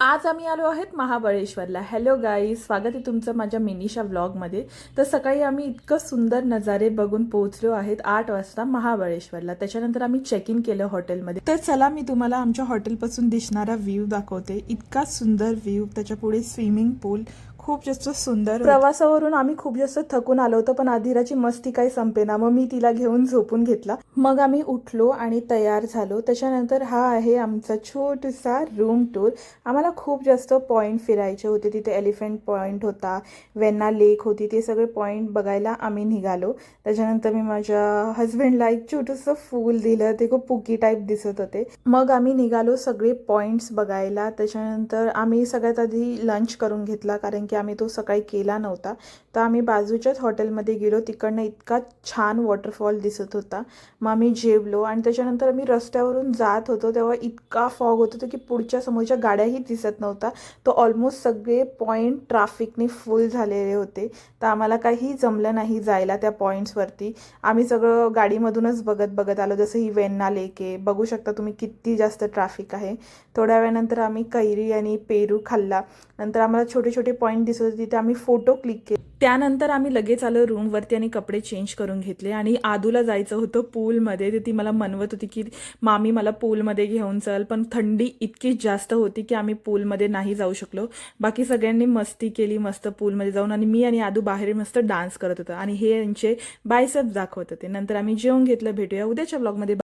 आज आम्ही आलो आहेत महाबळेश्वरला. हॅलो गाईज, स्वागत आहे तुमचं माझ्या मिनीशा व्लॉगमध्ये. तर सकाळी आम्ही इतकं सुंदर नजारे बघून पोहोचलो आहेत 8 वाजता महाबळेश्वरला. त्याच्यानंतर आम्ही चेक इन केलं हॉटेलमध्ये. तर चला मी तुम्हाला आमच्या हॉटेलपासून दिसणारा व्ह्यू दाखवते. इतका सुंदर व्ह्यू, त्याच्या पुढे स्विमिंग पूल, खूप जास्त सुंदर. प्रवासावरून आम्ही खूप जास्त थकून आलो होतो, पण आधिराची मस्ती काही संपेना. मग मी तिला घेऊन झोपून घेतला. मग आम्ही उठलो आणि तयार झालो. त्याच्यानंतर हा आहे आमचा छोटासा रूम टूर. आम्हाला खूप जास्त पॉईंट फिरायचे होते. तिथे एलिफंट पॉईंट होता, वेन्ना लेक होती, ते सगळे पॉईंट बघायला आम्ही निघालो. त्याच्यानंतर मी माझ्या हस्बंडला एक छोटंसं फूल दिलं, ते खूप पुकी टाईप दिसत होते. मग आम्ही निघालो सगळे पॉईंट्स बघायला. त्याच्यानंतर आम्ही सगळ्यात आधी लंच करून घेतला, कारण की आम्ही तो सकाळी केला नव्हता. तर आम्ही बाजूच्याच हॉटेलमध्ये गेलो. तिकडनं इतका छान वॉटरफॉल दिसत होता. मग आम्ही जेवलो आणि त्याच्यानंतर आम्ही रस्त्यावरून जात होतो तेव्हा इतका फॉग होत होता की पुढच्या समोरच्या गाड्याही दिसत नव्हता. तो ऑलमोस्ट सगळे पॉईंट ट्रॅफिकने फुल झालेले होते. तर आम्हाला काही जमलं नाही जायला त्या पॉईंट्सवरती. आम्ही सगळं गाडीमधूनच बघत बघत आलो. जसं ही वेन्ना लेक आहे, बघू शकता तुम्ही किती जास्त ट्रॅफिक आहे. थोड्या वेळानंतर आम्ही कैरी आणि पेरू खाल्ला. नंतर आम्हाला छोटे छोटे पॉईंट दिसत होते, तिथे आम्ही फोटो क्लिक केले. त्यानंतर आम्ही लगेच आलो रूमवरती आणि कपडे चेंज करून घेतले. आणि आदूला जायचं होतं पूलमध्ये. तर ती मला म्हणवत होती की मामी मला पूलमध्ये घेऊन चल, पण थंडी इतकी जास्त होती की आम्ही पूलमध्ये नाही जाऊ शकलो. बाकी सगळ्यांनी मस्ती केली मस्त पूलमध्ये जाऊन, आणि मी आणि आदू बाहेर मस्त डान्स करत होतो आणि हे यांचे बायसेप्स दाखवत होते. नंतर आम्ही जेवून घेतलं. भेटूया उद्याच्या ब्लॉगमध्ये.